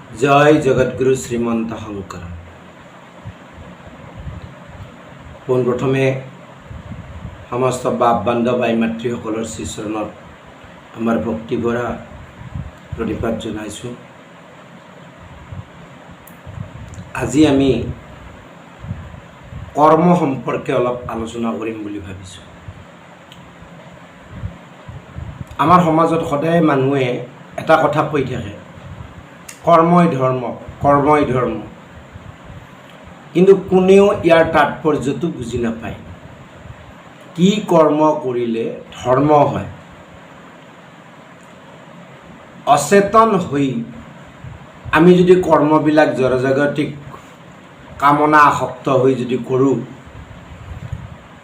জয় জগৎগুৰু শ্ৰীমন্ত শংকৰ। পোনপ্ৰথমে সমস্ত বাপ বান্ধৱ আই মাতৃসকলৰ শ্ৰীচৰণত আমাৰ ভক্তিভৰা প্ৰণিপাত জনাইছোঁ। আজি আমি কৰ্ম সম্পৰ্কে অলপ আলোচনা কৰিম বুলি ভাবিছোঁ। আমাৰ সমাজত সদায় মানুহে এটা কথা কৈ থাকে, কৰ্মই ধৰ্ম, কৰ্মই ধৰ্ম। কিন্তু কোনেও ইয়াৰ তাৎপৰ্যটো বুজি নাপায়। কি কৰ্ম কৰিলে ধৰ্ম হয়? অচেতন হৈ আমি যদি কৰ্মবিলাক জড়জাগতিক কামনা আসক্ত হৈ যদি কৰোঁ,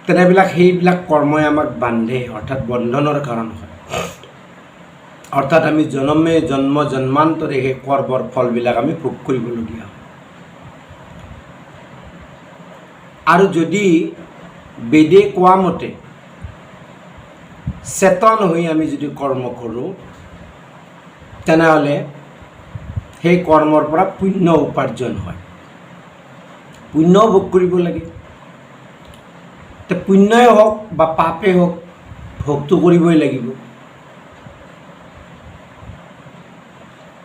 তেনেবিলাক সেইবিলাক কৰ্মই আমাক বান্ধে, অৰ্থাৎ বন্ধনৰ কাৰণ হয়। অৰ্থাৎ আমি জন্মান্তৰে সেই কৰ্মৰ ফলবিলাক আমি ভোগ কৰিবলগীয়া হয়। আৰু যদি বেদে কোৱা মতে চেতন হৈ আমি যদি কৰ্ম কৰোঁ, তেনেহ'লে সেই কৰ্মৰ পৰা পুণ্য উপাৰ্জন হয়। পুণ্য ভোগ কৰিব লাগে। পুণ্যই হওক বা পাপেই হওক, ভোগটো কৰিবই লাগিব।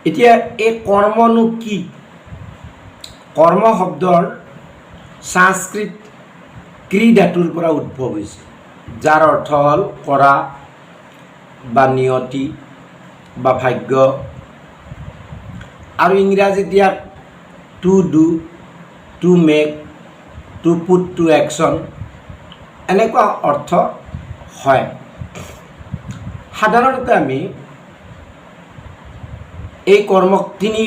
এতিয়া এই কৰ্মনো কি? কৰ্ম শব্দৰ সংস্কৃত ক্ৰী ধাতুৰ পৰা উদ্ভৱ হৈছে, যাৰ অৰ্থ হ'ল কৰা বা নিয়তি বা ভাগ্য। আৰু ইংৰাজীত ইয়াক to do, to make, to put to action এনেকুৱা অৰ্থ হয়। সাধাৰণতে আমি এই কৰ্মক তিনি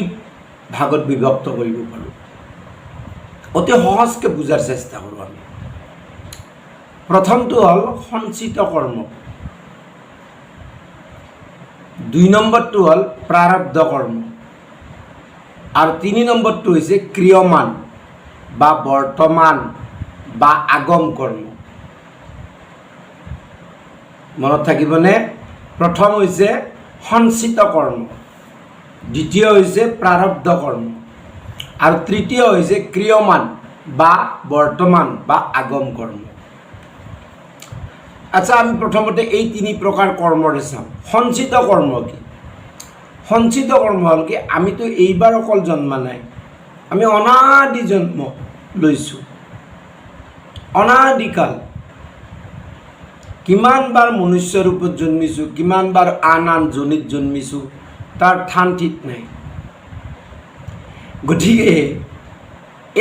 ভাগত বিভক্ত কৰিব পাৰোঁ। অতি সহজকৈ বুজাৰ চেষ্টা কৰোঁ আমি। প্ৰথমটো হ'ল সঞ্চিত কৰ্ম, ২ নম্বৰটো হ'ল প্ৰাৰব্ধ কৰ্ম, আৰু ৩ নম্বৰটো হৈছে ক্ৰিয়মান বা বৰ্তমান বা আগম কৰ্ম। মনত থাকিবনে? প্ৰথম হৈছে সঞ্চিত কৰ্ম, দ্বিতীয় হৈছে প্ৰাৰব্ধ কৰ্ম, আৰু তৃতীয় হৈছে ক্ৰিয়মান বা বৰ্তমান বা আগম কৰ্ম। আচ্ছা, আমি প্ৰথমতে এই তিনি প্ৰকাৰ কৰ্মৰে চাওঁ। সঞ্চিত কৰ্ম কি? সঞ্চিত কৰ্ম হ'ল কি, আমিতো এইবাৰ অকল জন্মা নাই, আমি অনাদি জন্ম লৈছোঁ। অনাদিকাল কিমানবাৰ মনুষ্য ৰূপত জন্মিছোঁ, কিমানবাৰ আন আন যোনিত জন্মিছোঁ, তাৰ থান ঠিক নাই। গতিকে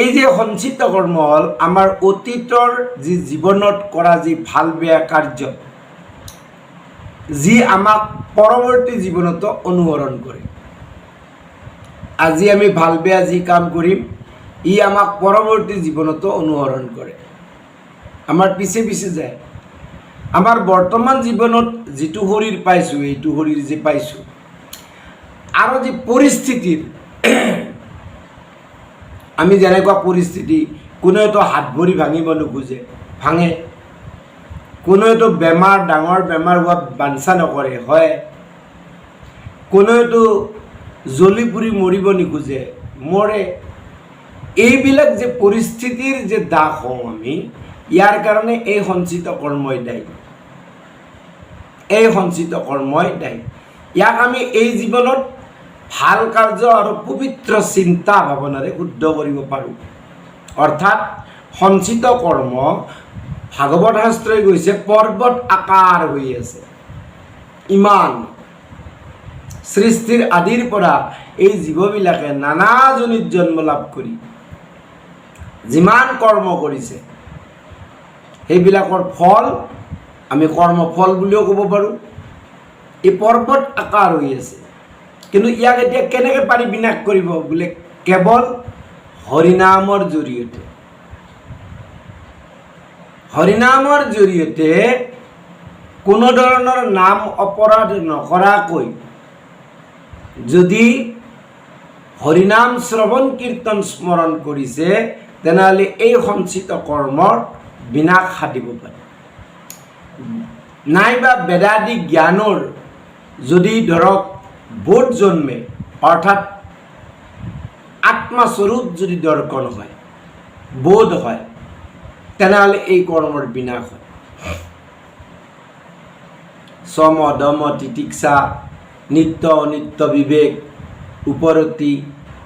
এই যে সঞ্চিত কৰ্ম হ'ল আমাৰ অতীতৰ যি জীৱনত কৰা যি ভাল বেয়া কাৰ্য, যি আমাক পৰৱৰ্তী জীৱনতো অনুসৰণ কৰে। আজি আমি ভাল বেয়া যি কাম কৰিম, ই আমাক পৰৱৰ্তী জীৱনতো অনুসৰণ কৰে, আমাৰ পিছে পিছে যায়। আমাৰ বৰ্তমান জীৱনত যিটো শৰীৰ পাইছোঁ, এইটো শৰীৰ যে পাইছোঁ, আৰু যি পৰিস্থিতিৰ আমি যেনেকুৱা পৰিস্থিতি, কোনেওতো হাত ভৰি ভাঙিব নোখোজে, ভাঙে। কোনেওতো বেমাৰ, ডাঙৰ বেমাৰ হোৱা বাঞ্ছা নকৰে, হয়। কোনেওতো জ্বলি পুৰি মৰিব নোখোজে, মৰে। এইবিলাক যে পৰিস্থিতিৰ যে দাস হওঁ আমি, ইয়াৰ কাৰণে এই সঞ্চিত কৰ্মই দায়ী। এই সঞ্চিত কৰ্মই দায়ী। ইয়াক আমি এই জীৱনত ভাল কাৰ্য আৰু পবিত্ৰ চিন্তা ভাৱনাৰে শুদ্ধ কৰিব পাৰোঁ। অৰ্থাৎ সঞ্চিত কৰ্ম, ভাগৱত শাস্ত্ৰই কৈছে পৰ্বত আকাৰ হৈ আছে। ইমান সৃষ্টিৰ আদিৰ পৰা এই জীৱবিলাকে নানা জনিত জন্ম লাভ কৰি যিমান কৰ্ম কৰিছে, সেইবিলাকৰ ফল আমি কৰ্মফল বুলিও ক'ব পাৰোঁ। এই পৰ্বত আকাৰ হৈ আছে, কিন্তু ইয়াক এতিয়া কেনেকৈ পাৰি বিনাশ কৰিব? বোলে কেৱল হৰিনামৰ জৰিয়তে। হৰিনামৰ জৰিয়তে কোনো ধৰণৰ নাম অপৰাধ নকৰাকৈ যদি হৰিনাম শ্ৰৱণ কীৰ্তন স্মৰণ কৰিছে, তেনেহ'লে এই সঞ্চিত কৰ্মৰ বিনাশ সাধিব পাৰে। নাইবা বেদাদি জ্ঞানৰ যদি ধৰক বোধ জন্মে, অৰ্থাৎ আত্মাস্বৰূপ যদি দৰ্শন হয়, বোধ হয়, তেনেহ'লে এই কৰ্মৰ বিনাশ হয়। সম দম তিতিক্ষা, নিত্য অনিত্য বিবেক, উপৰতি,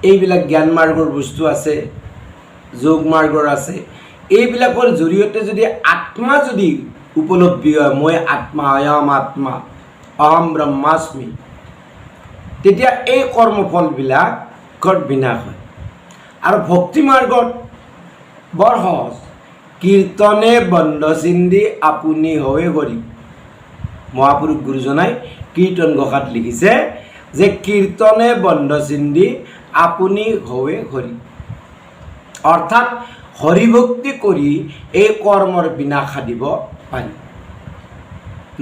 এইবিলাক জ্ঞান মাৰ্গৰ বস্তু আছে, যোগ মাৰ্গৰ আছে। এইবিলাকৰ জৰিয়তে যদি আত্মা যদি উপলব্ধি হয়, মই আত্মা, অয়ম আত্মা, অহম ব্ৰহ্মাস্মি, তেতিয়া এই কৰ্মফলবিলাকৰ বিনাশ হয়। আৰু ভক্তি মাৰ্গত বৰ সহজ, কীৰ্তনে বন্ধ চিন্দি আপুনি হৈ হৰি। মহাপুৰুষ গুৰুজনাই কীৰ্তন ঘোষাত লিখিছে যে কীৰ্তনে বন্ধ চিন্দি আপুনি হৈ হৰি, অৰ্থাৎ হৰিভক্তি কৰি এই কৰ্মৰ বিনাশ সাধিব পাৰি।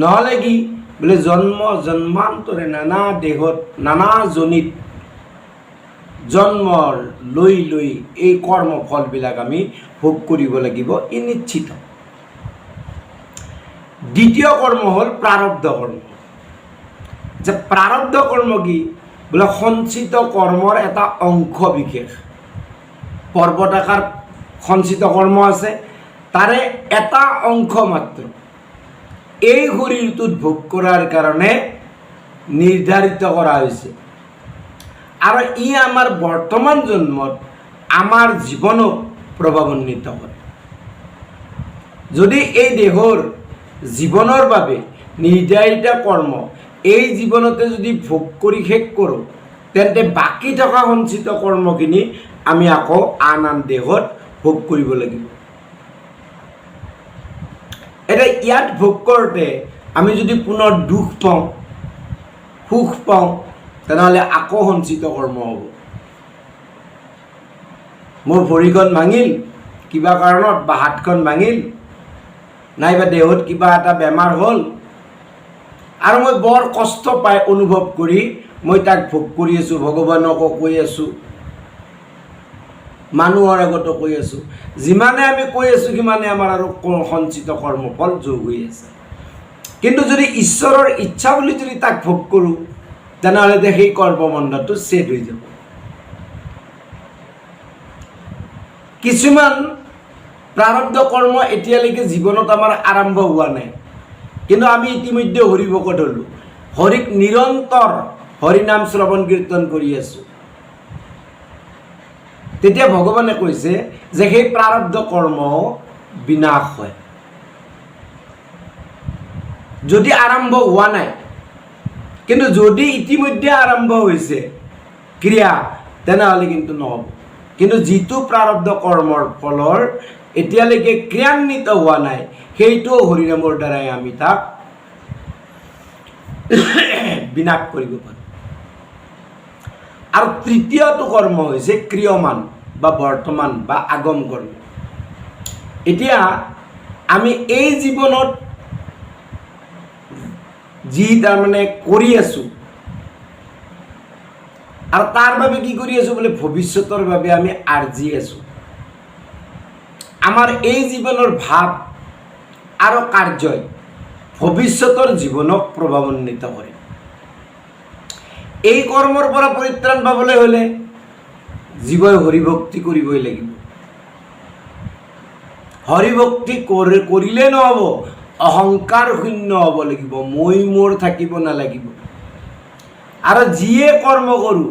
নহ'লে কি বোলে জন্ম জন্মান্তৰে নানা দেহত নানা জনিত জন্ম লৈ লৈ এই কৰ্মফলবিলাক আমি ভোগ কৰিব লাগিব, ই নিশ্চিত। দ্বিতীয় কৰ্ম হ'ল প্ৰাৰব্ধ কৰ্ম। যে প্ৰাৰব্ধ কৰ্ম কি বোলে সঞ্চিত কৰ্মৰ এটা অংশ বিশেষ। পৰ্বতাকাৰ সঞ্চিত কৰ্ম আছে, তাৰে এটা অংশ মাত্ৰ এই শৰীৰটোত ভোগ কৰাৰ কাৰণে নিৰ্ধাৰিত কৰা হৈছে। আৰু ই আমাৰ বৰ্তমান জন্মত আমাৰ জীৱনক প্ৰভাৱান্বিত কৰে। যদি এই দেহৰ জীৱনৰ বাবে নিৰ্ধাৰিত কৰ্ম এই জীৱনতে যদি ভোগ কৰি শেষ কৰোঁ, তেন্তে বাকী থকা সঞ্চিত কৰ্মখিনি আমি আকৌ আন আন দেহত ভোগ কৰিব লাগিব। এতিয়া ইয়াত ভোগ কৰোঁতে আমি যদি পুনৰ দুখ পাওঁ, সুখ পাওঁ, তেনেহ'লে আকৌ সঞ্চিত কৰ্ম হ'ব। মোৰ ভৰিখন ভাঙিল কিবা কাৰণত, বা হাতখন ভাঙিল, নাইবা দেহত কিবা এটা বেমাৰ হ'ল, আৰু মই বৰ কষ্ট পাই অনুভৱ কৰি মই তাক ভোগ কৰি আছোঁ, ভগৱানকো কৈ আছোঁ, মানুহৰ আগতো কৈ আছোঁ। যিমানে আমি কৈ আছোঁ সিমানে আমাৰ আৰু সঞ্চিত কৰ্মফল যোগ হৈ আছে। কিন্তু যদি ঈশ্বৰৰ ইচ্ছা বুলি যদি তাক ভোগ কৰোঁ, তেনেহ'লে সেই কৰ্মবন্ধটো ছেদ হৈ যাব। কিছুমান প্ৰাৰব্ধ কৰ্ম এতিয়ালৈকে জীৱনত আমাৰ আৰম্ভ হোৱা নাই, কিন্তু আমি ইতিমধ্যে হৰিভকত হ'লোঁ, হৰিক নিৰন্তৰ হৰিনাম শ্ৰৱণ কীৰ্তন কৰি আছোঁ। তেতিয়া ভগৱানে কৈছে যে সেই প্ৰাৰব্ধ কৰ্ম বিনাশ হয়। যদি আৰম্ভ হোৱা নাই, কিন্তু যদি ইতিমধ্যে আৰম্ভ হৈছে ক্ৰিয়া, তেনেহ'লে কিন্তু নহ'ব। কিন্তু যিটো প্ৰাৰব্ধ কৰ্মৰ ফলৰ এতিয়ালৈকে ক্ৰিয়ান্বিত হোৱা নাই, সেইটো হৰিনামৰ দ্বাৰাই আমি তাক বিনাশ কৰিব পাৰোঁ। আৰু তৃতীয়টো কৰ্ম হৈছে ক্ৰিয়মান বা বৰ্তমান বা আগম কৰ্ম। এতিয়া আমি এই জীৱনত যি তাৰমানে কৰি আছোঁ, আৰু তাৰ বাবে কি কৰি আছোঁ বোলে ভৱিষ্যতৰ বাবে আমি আৰ্জি আছোঁ। আমাৰ এই জীৱনৰ ভাৱ আৰু কাৰ্যই ভৱিষ্যতৰ জীৱনক প্ৰভাৱান্বিত কৰে। এই কৰ্মৰ পৰা পৰিত্ৰাণ পাবলৈ হ'লে জীৱই হৰিভক্তি কৰিবই লাগিব। হৰিভক্তি কৰিলে নহ'ব, অহংকাৰ শূন্য হ'ব লাগিব, মই মোৰ থাকিব নালাগিব। আৰু যিয়ে কৰ্ম কৰোঁ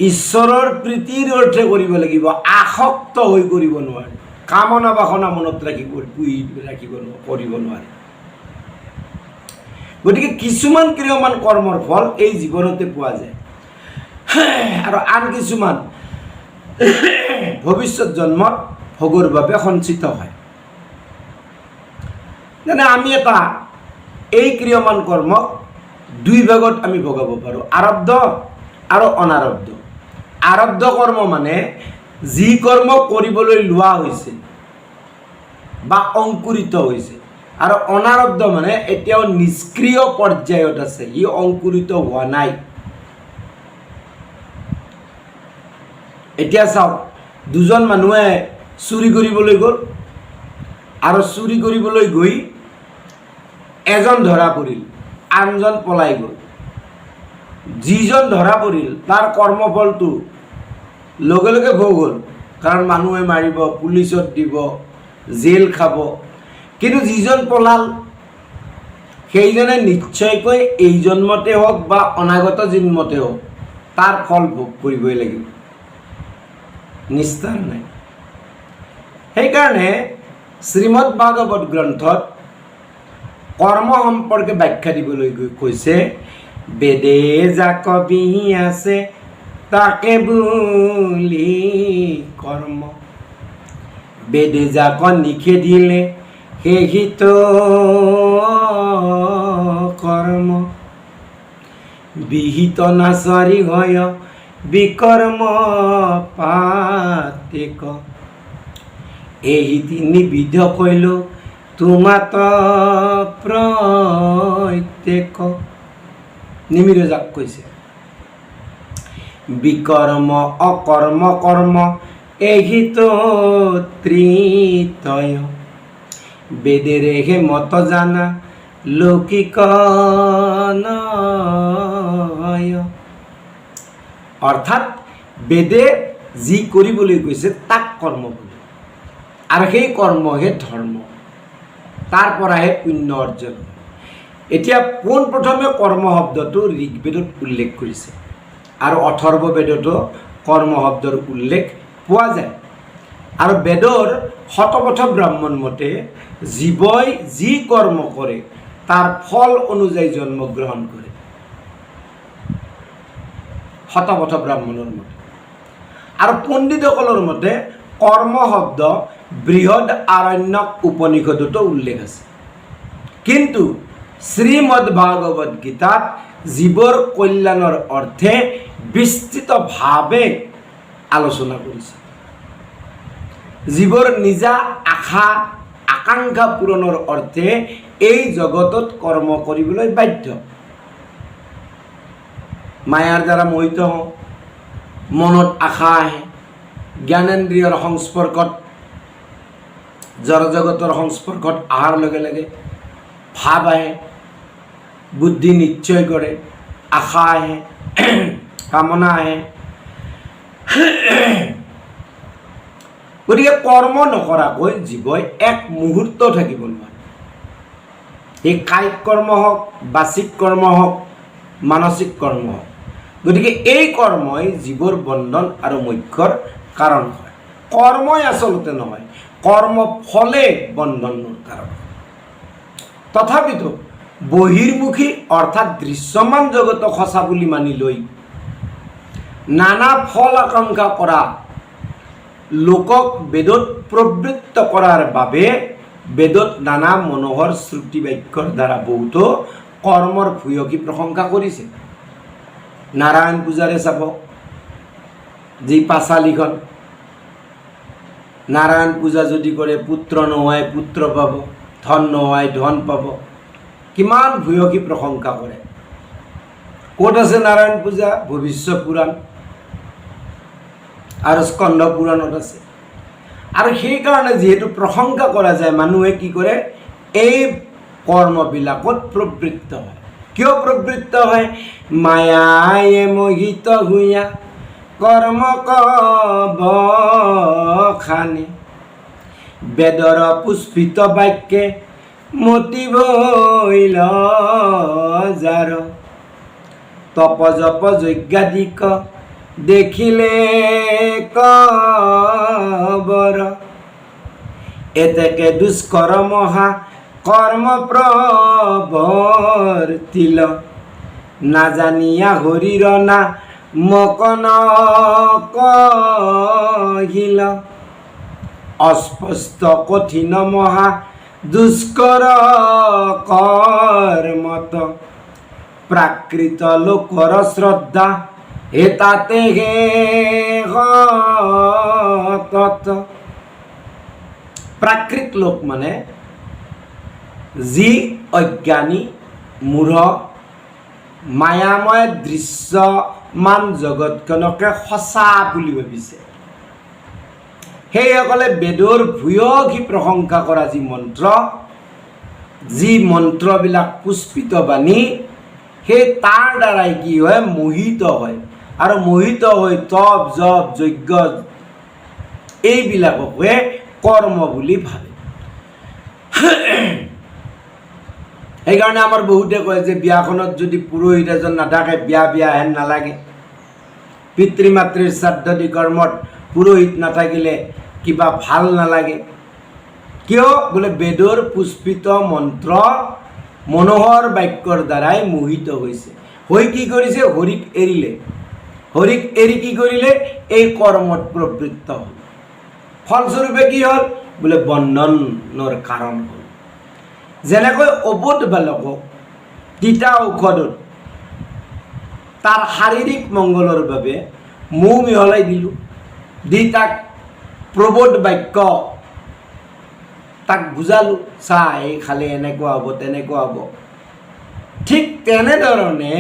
ঈশ্বৰৰ প্ৰীতিৰ অৰ্থে কৰিব লাগিব, আসক্ত হৈ কৰিব নোৱাৰে, কামনা বাসনা মনত ৰাখিব কৰিব নোৱাৰে। গতিকে কিছুমান ক্ৰিয়মান কৰ্মৰ ফল এই জীৱনতে পোৱা যায়, আৰু আন কিছুমান ভৱিষ্যত জন্মত ভোগৰ বাবে সঞ্চিত হয়। যেনে আমি এটা এই ক্ৰিয়মান কৰ্মক দুই ভাগত আমি ভগাব পাৰোঁ, আৰব্ধ আৰু অনাৰব্ধ। আৰব্ধ কৰ্ম মানে যি কৰ্ম কৰিবলৈ লোৱা হৈছে বা অংকুৰিত হৈছে, আৰু অনাৰব্ধ মানে এতিয়াও নিষ্ক্ৰিয় পৰ্যায়ত আছে, ই অংকুৰিত হোৱা নাই। এতিয়া চাওক, দুজন মানুহে চুৰি কৰিবলৈ গ'ল, আৰু চুৰি কৰিবলৈ গৈ এজন ধৰা পৰিল, আনজন পলাই গ'ল। যিজন ধৰা পৰিল তাৰ কৰ্মফলটো লগে লগে ভোগ হ'ল, কাৰণ মানুহে মাৰিব, পুলিচত দিব, জেল খাব। কিন্তু যিজন পলাল সেইজনে নিশ্চয়কৈ এই জন্মতে হওক বা অনাগত জন্মতে হওক তাৰ ফল ভোগ কৰিবই লাগিব, নিস্তাৰ নাই। সেইকাৰণে শ্ৰীমদ ভাগৱত গ্ৰন্থত কৰ্ম সম্পৰ্কে ব্যাখ্যা দিবলৈ কৈছে, বেদে যাক বিহি আছে তাকে বুলি কৰ্ম, বেদে যাক নিষেধিলে সেহিত কৰ্ম, বিহিত নাচাৰি হয় বিকৰ্ম পাতেক, এই তিনিবিধ কৈল তোমাত প্ৰত্যেক। নিমিৰ যাক কৈছে বিকৰ্ম অকৰ্ম কৰ্ম এহিত ত্ৰিতয়, বেদেৰেহে মত জানা লৌকিক নয়। অৰ্থাৎ বেদে যি কৰিবলৈ কৈছে তাক কৰ্ম বুলি, আৰু সেই কৰ্মহে ধৰ্ম, তাৰ পৰাহে পুণ্য অৰ্জন। এতিয়া পোনপ্ৰথমে কৰ্ম শব্দটো ঋগ্বেদত উল্লেখ কৰিছে, আৰু অথৰ্ব বেদতো কৰ্ম শব্দৰ উল্লেখ পোৱা যায়। আৰু বেদৰ শতপথ ব্ৰাহ্মণ মতে জীৱই যি কৰ্ম কৰে তাৰ ফল অনুযায়ী জন্মগ্ৰহণ কৰে, শতপথ ব্ৰাহ্মণৰ মতে। আৰু পণ্ডিতসকলৰ মতে কৰ্ম শব্দ বৃহৎ আৰণ্যক উপনিষদতো উল্লেখ আছে, কিন্তু শ্ৰীমদ ভাগৱত গীতাত জীৱৰ কল্যাণৰ অৰ্থে বিস্তৃতভাৱে আলোচনা কৰিছে। জীৱৰ নিজা আশা আকাংক্ষা পূৰণৰ অৰ্থে এই জগতত কৰ্ম কৰিবলৈ বাধ্য। মায়াৰ দ্বাৰা মোহিত হওঁ, মনত আশা আহে, জ্ঞানেন্দ্ৰিয়ৰ সংস্পৰ্শত জড়জগতৰ সংস্পৰ্শত অহাৰ লগে লগে ভাৱ আহে, বুদ্ধি নিশ্চয় কৰে, আশা আহে, কামনা আহে। গতিকে কৰ্ম নকৰাকৈ জীৱই এক মুহূৰ্ত থাকিব নোৱাৰে। এই কায়িক কৰ্ম হওক, বাচিক কৰ্ম হওক, মানসিক কৰ্ম হওক। গতিকে এই কৰ্মই জীৱৰ বন্ধন আৰু মোক্ষৰ কাৰণ হয়। কৰ্মই আচলতে নহয়, কৰ্ম ফলে বন্ধনৰ কাৰণ। তথাপিতো বহিৰ্মুখী অৰ্থাৎ দৃশ্যমান জগতক সঁচা বুলি মানি লৈ নানা ফল আকাংক্ষা কৰা লোকক বেদত প্ৰবৃত্ত কৰাৰ বাবে বেদত নানা মনোহৰ শ্ৰুতি বাক্যৰ দ্বাৰা বহুতো কৰ্মৰ ভূয়সী প্ৰশংসা কৰিছে। নাৰায়ণ পূজাৰে চাব, যি পাঁচালিখন, নাৰায়ণ পূজা যদি কৰে পুত্ৰ নোহোৱাই পুত্ৰ পাব, ধন নোহোৱাই ধন পাব, কিমান ভূয়সী প্ৰশংসা কৰে। ক'ত আছে নাৰায়ণ পূজা? ভৱিষ্য পুৰাণ আৰু স্কন্ধ পুৰাণত আছে। আৰু সেইকাৰণে যিহেতু প্ৰশংসা কৰা যায়, মানুহে কি কৰে, এই কৰ্মবিলাকত প্ৰবৃত্ত হয়। কিয় প্ৰবৃত্ত হয়? মায়ায়ে মোহিত হুয়া কৰ্ম কবখানে, বেদৰ পুষ্পিত বাক্যে মতিব যাৰ, তপ জপ যজ্ঞাদিক দেখিলে কবৰ, এতেকে দুষ্কৰ মহা কৰ্ম প্ৰৱৰ্তিল, নাজানিয়া হৰিৰ না মকন কহিল, অস্পষ্ট কঠিন মহা দুষ্কৰ কৰ্মত, প্ৰাকৃত লোকৰ শ্ৰদ্ধা হে তাতে হে তত। প্ৰাকৃত লোক মানে যি অজ্ঞানী মূঢ় মায়াময় দৃশ্যমান জগতখনকে সঁচা বুলি ভাবিছে, সেইসকলে বেদৰ ভূয়সী প্ৰশংসা কৰা যি মন্ত্ৰবিলাক পুষ্পিত বাণী, সেই তাৰ দ্বাৰাই কি হয়, মোহিত হয় আৰু মোহিত হৈ তপ জপ যজ্ঞ এইবিলাককে কৰ্ম বুলি ভাবে। সেইকাৰণে আমাৰ বহুতে কয় যে বিয়াখনত যদি পুৰোহিত এজন নাথাকে বিয়া হেন নালাগে। পিতৃ মাতৃৰ শ্ৰাদ্ধ কৰ্মত পুৰোহিত নাথাকিলে কিবা ভাল নালাগে। কিয় বোলে বেদৰ পুষ্পিত মন্ত্ৰ মনোহৰ বাক্যৰ দ্বাৰাই মোহিত হৈছে, হৈ কি কৰিছে হৰিক এৰিলে, হৰিক এৰি কি কৰিলে এই কৰ্মত প্ৰবৃত্ত হ'ল। ফলস্বৰূপে কি হ'ল বোলে বন্ধনৰ কাৰণ হ'ল। যেনেকৈ অবোধ বালকক তিতা ঔষধত তাৰ শাৰীৰিক মংগলৰ বাবে মৌ মিহলাই দিলোঁ, দি তাক প্ৰবোধ বাক্য তাক বুজালোঁ, চাহ এই খালে এনেকুৱা হ'ব তেনেকুৱা হ'ব। ঠিক তেনেধৰণে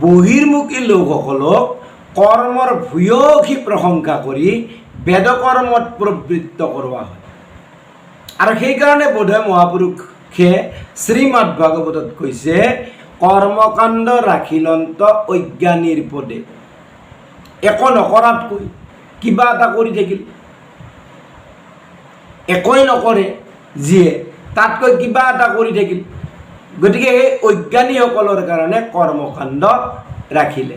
বহিৰ্মুখী লোকসকলক কৰ্মৰ ভূয়সী প্ৰশংসা কৰি বেদকৰ্মত প্ৰবৃত্ত কৰোৱা হয়। আৰু সেইকাৰণে বোধহয় মহাপুৰুষে শ্ৰীমদ ভাগৱতত কৈছে কৰ্মকাণ্ড ৰাখিলন্ত অজ্ঞানীৰ পদে। একো নকৰাতকৈ কিবা এটা কৰি থাকিল, একোৱে নকৰে যিয়ে তাতকৈ কিবা এটা কৰি থাকিল। গতিকে এই অজ্ঞানীসকলৰ কাৰণে কৰ্মকাণ্ড ৰাখিলে।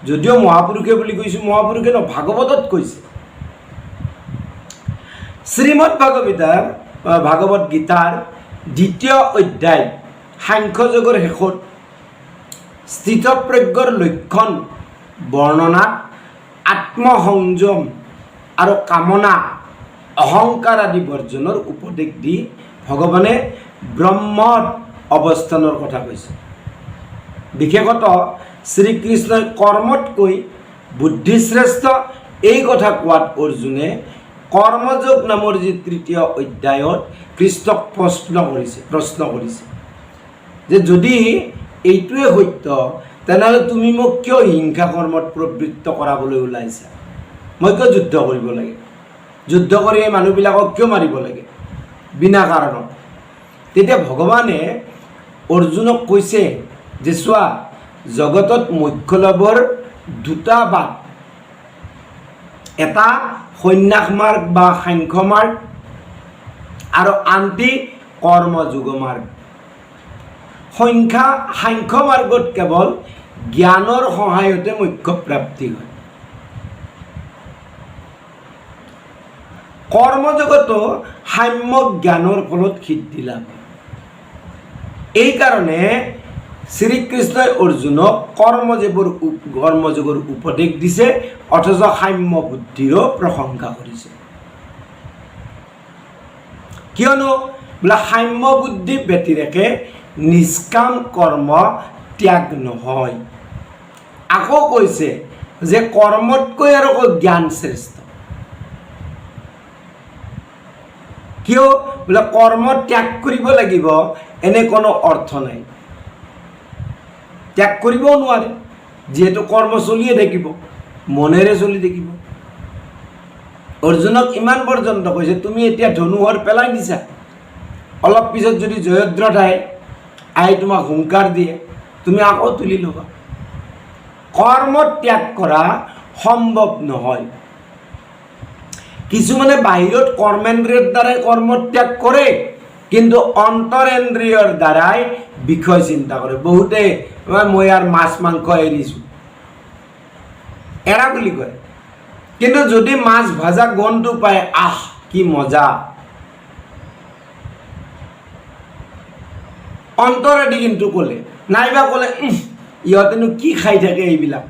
যদিও মহাপুৰুষে বুলি কৈছোঁ, মহাপুৰুষে ন ভাগৱতত কৈছে। শ্ৰীমদ ভাগৱত গীতাৰ 2য় অধ্যায় সাংখ্যযোগৰ শেষত স্থিতপ্ৰজ্ঞৰ লক্ষণ বৰ্ণনাত আত্মসংযম আৰু কামনা অহংকাৰ আদি বৰ্জনৰ উপদেশ দি ভগৱানে ব্ৰহ্মত অৱস্থানৰ কথা কৈছে। বিশেষত শ্ৰীকৃষ্ণই কৰ্মতকৈ বুদ্ধিশ্ৰেষ্ঠ এই কথা কোৱাত অৰ্জুনে কৰ্মযোগ নামৰ যি 3য় অধ্যায়ত কৃষ্ণক প্ৰশ্ন কৰিছে যে যদি এইটোৱে সত্য তেনেহ'লে তুমি মোক কিয় হিংসা কৰ্মত প্ৰবৃত্ত কৰাবলৈ ওলাইছা? মই কিয় যুদ্ধ কৰিব লাগে? যুদ্ধ কৰি এই মানুহবিলাকক কিয় মাৰিব লাগে বিনা কাৰণত? তেতিয়া ভগৱানে অৰ্জুনক কৈছে যে চোৱা, জগতত মোক্ষ লাভৰ 2টা বাট, এটা সন্ন্যাস মাৰ্গ বা সাংখ্য মাৰ্গ আৰু আনটি কৰ্মযোগ মাৰ্গ। সাংখ্য মাৰ্গত কেৱল জ্ঞানৰ সহায়তে মোক্ষ প্ৰাপ্তি হয়। কৰ্মযোগতো সাম্যক জ্ঞানৰ ফলত সিদ্ধি লাভ হয়। এইকাৰণে শ্ৰীকৃষ্ণই অৰ্জুনক কৰ্মযোগৰ উপদেশ দিছে, অথচ সাম্য বুদ্ধিৰো প্ৰশংসা কৰিছে। কিয়নো বোলে সাম্য বুদ্ধি ব্যতিৰেকে নিষ্কাম কৰ্ম ত্যাগ নহয়। আকৌ কৈছে যে কৰ্মতকৈ আৰু জ্ঞান শ্ৰেষ্ঠ। কিয় বোলে কৰ্ম ত্যাগ কৰিব লাগিব এনে কোনো অৰ্থ নাই। ত্যাগ কৰিবও নোৱাৰে, যিহেতু কৰ্ম চলিয়ে থাকিব, মনেৰে চলি থাকিব। অৰ্জুনক ইমান পৰ্যন্ত কৈছে তুমি এতিয়া ধনুহৰ পেলাই দিছা, অলপ পিছত যদি জয়দ্ৰথ আহি তোমাক হুংকাৰ দিয়ে তুমি আকৌ তুলি ল'বা। কৰ্ম ত্যাগ কৰা সম্ভৱ নহয়। কিছুমানে বাহিৰত কৰ্মেন্দ্ৰিয়ৰ দ্বাৰাই কৰ্ম ত্যাগ কৰে, কিন্তু অন্তৰেন্দ্ৰিয়ৰ দ্বাৰাই বিষয় চিন্তা কৰে। বহুতে মই আৰু মাছ মাংস এৰিছোঁ এৰা বুলি কয়, কিন্তু যদি মাছ ভাজা গন্ধটো পায়, আহ কি মজা, অন্তৰেদি কিন্তু ক'লে, নাইবা ক'লে ইহঁতেনো কি খাই থাকে এইবিলাক।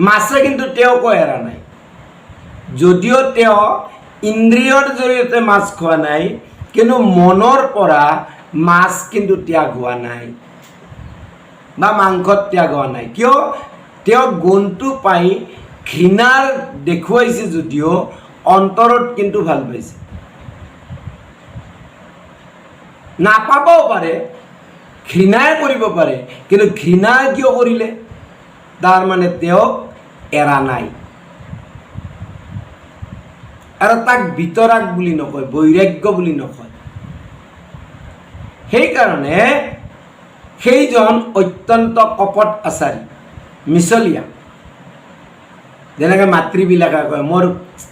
মাছে কিন্তু তেওঁকো এৰা নাই। যদিও তেওঁ ইন্দ্ৰিয়ৰ জৰিয়তে মাছ খোৱা নাই, কিন্তু মনৰ পৰা মাছ কিন্তু ত্যাগ হোৱা নাই বা মাংসত ত্যাগ হোৱা নাই। কিয়? তেওঁ গুণটো পাই ঘৃণাৰ দেখুৱাইছে যদিও অন্তৰত কিন্তু ভাল পাইছে। নাপাবও পাৰে, ঘৃণাই কৰিব পাৰে, কিন্তু ঘৃণা কিয় কৰিলে? তাৰ মানে তেওঁক এৰা নাই। আৰু তাক বিতৰাগ বুলি নকয়, বৈৰাগ্য বুলি নকয়। সেইকাৰণে সেইজন অত্যন্ত কপট আচাৰী, মিছলীয়া, যেনেকৈ মাতৃবিলাকে কয় মোৰ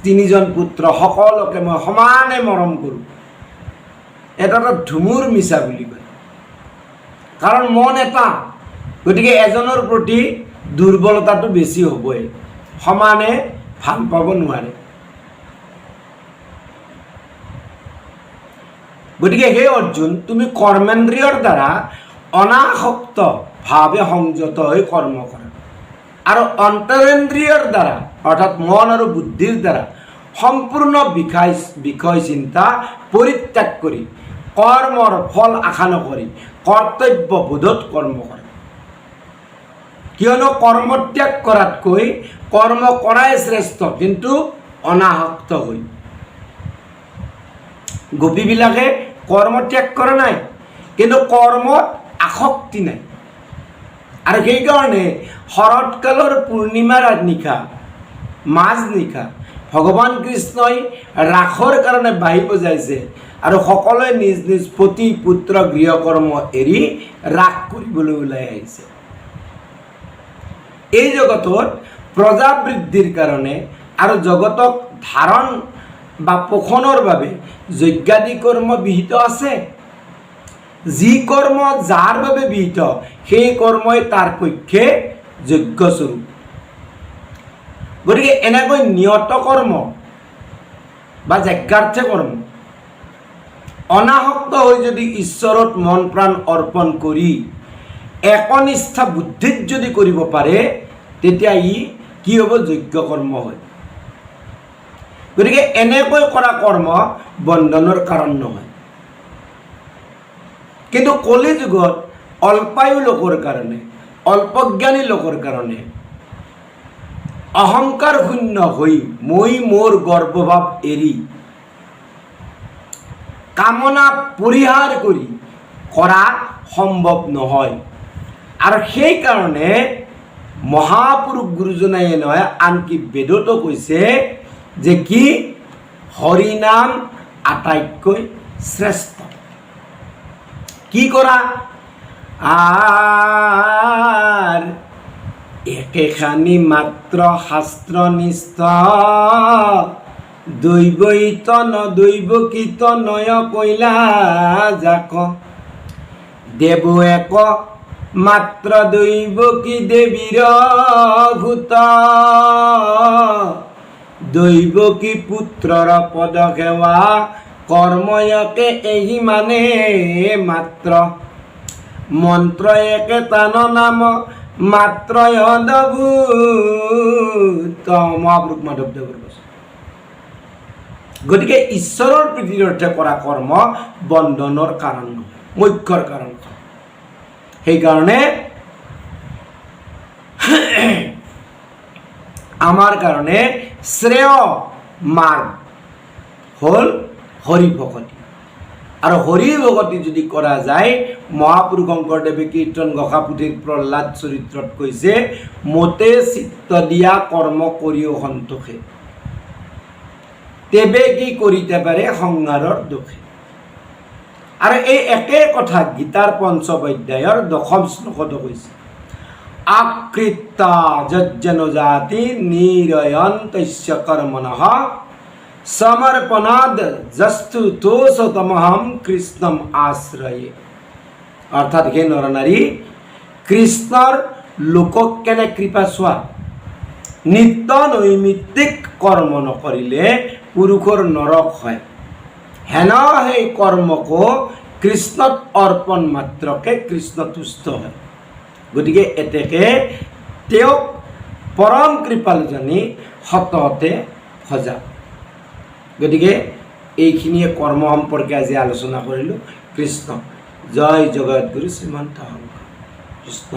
3জন পুত্ৰ সকলোকে মই সমানে মৰম কৰোঁ, এটা ধুমুৰ মিছা বুলি কয়। কাৰণ মন এটা, গতিকে এজনৰ প্ৰতি দুৰ্বলতাটো বেছি হ'বই, সমানে ভাল পাব নোৱাৰে। গতিকে হে অৰ্জুন, তুমি কৰ্মেন্দ্ৰিয়ৰ দ্বাৰা অনাসক্ত ভাৱে সংযত হৈ কৰ্ম কৰা আৰু অন্তৰেন্দ্ৰিয়ৰ দ্বাৰা অৰ্থাৎ মন আৰু বুদ্ধিৰ দ্বাৰা সম্পূৰ্ণ বিষয় চিন্তা পৰিত্যাগ কৰি কৰ্মৰ ফল আশা নকৰি কৰ্তব্যবোধত কৰ্ম কৰা। কিয়নো কৰ্মত্যাগ কৰাতকৈ কৰ্ম কৰাই শ্ৰেষ্ঠ, কিন্তু অনাসক্ত হৈ। গোপীবিলাকে কৰ্মত্যাগ কৰা নাই, কিন্তু কৰ্মত আসক্তি নাই। আৰু সেইকাৰণে শৰৎকালৰ পূৰ্ণিমাৰ নিশা মাজ নিশা ভগৱান কৃষ্ণই ৰাসৰ কাৰণে বাঁহী বজাইছে আৰু সকলোৱে নিজ নিজ পতি পুত্ৰ গৃহকৰ্ম এৰি ৰাস কৰিবলৈ ওলাই আহিছে। এই জগতত প্ৰজা বৃদ্ধিৰ কাৰণে আৰু জগতক ধাৰণ বা পোষণৰ বাবে যজ্ঞাদি কৰ্ম বিহিত আছে। যি কৰ্ম যাৰ বাবে বিহিত সেই কৰ্মই তাৰ পক্ষে যজ্ঞস্বৰূপ। গতিকে এনেকৈ নিয়ত কৰ্ম বা যজ্ঞাৰ্থে কৰ্ম অনাসক্ত হৈ যদি ঈশ্বৰত মন প্ৰাণ অৰ্পণ কৰি একনিষ্ঠা বুদ্ধিত যদি কৰিব পাৰে, তেতিয়া ই কি হ'ব? যজ্ঞ কৰ্ম হয়। গতিকে এনেকৈ কৰা কৰ্ম বন্ধনৰ কাৰণ নহয়। কিন্তু কলি যুগত অল্পায়ু লোকৰ কাৰণে, অল্পজ্ঞানী লোকৰ কাৰণে অহংকাৰ শূন্য হৈ মই মোৰ গৰ্বভাৱ এৰি কামনা পৰিহাৰ কৰি কৰা সম্ভৱ নহয়। আৰু সেইকাৰণে মহাপুৰুষ গুৰুজনাই নহয়, আনকি বেদতো কৈছে যে কি হৰিনাম আটাইতকৈ শ্ৰেষ্ঠ। কি কৰা? আৰ একেখানি মাত্ৰ শাস্ত্ৰনিষ্ঠ দৈৱিত নদৈৱকিত নয় কৈলা যাক দেৱ এক মাত্ৰ দৈৱকী দেৱীৰ ভূত দৈৱকী পুত্ৰৰ পদ সেৱা কৰ্ময়কে এই মানে মাত্ৰ মন্ত্ৰ একে তান নাম মাত্ৰ অদ্ভুত। মহাপুৰুষ মাধৱদেৱৰ কৈছে। গতিকে ঈশ্বৰৰ প্ৰীতিৰৰ্থে কৰা কৰ্ম বন্ধনৰ কাৰণ নহয়, মুখ্যৰ কাৰণ। সেইকাৰণে আমাৰ কাৰণে শ্ৰেয় মাৰ্গ হ'ল হৰি ভকতি। আৰু হৰি ভকতি যদি কৰা যায়, মহাপুৰুষ শংকৰদেৱে কীৰ্তন ঘোষা পুথিৰ প্ৰহ্লাদ চৰিত্ৰত কৈছে, মতে চিত্ত দিয়া কৰ্ম কৰিও সন্তোষে তেবে কি কৰিতে পাৰে সংসাৰৰ দোষে। আৰু এই একে কথা গীতাৰ ৫ম অধ্যায়ৰ ১০ম শ্লোকতো কৈছে, আকৃত্তা যজ্জনো জাতি নিৰয়ন্তস্য কৰ্মণঃ সমৰ্পণাদ যস্তু তোষতমহম কৃষ্ণম আশ্ৰয়ে। অৰ্থাৎ হে নৰনাৰী, কৃষ্ণৰ লোকক কেনে কৃপা চোৱা। নিত্য নৈমিত্তিক কৰ্ম নকৰিলে পুৰুষৰ নৰক হয়, হেন সেই কৰ্মকো কৃষ্ণত অৰ্পণ মাত্ৰকে কৃষ্ণ তুষ্ট হয়। গতিকে এতেকে তেওঁক পৰম কৃপাল জানি সততে সজা। গতিকে এইখিনিয়ে কৰ্ম সম্পৰ্কে আজি আলোচনা কৰিলোঁ। কৃষ্ণ জয় জগতগুৰু শ্ৰীমন্ত শংকৰ কৃষ্ণ।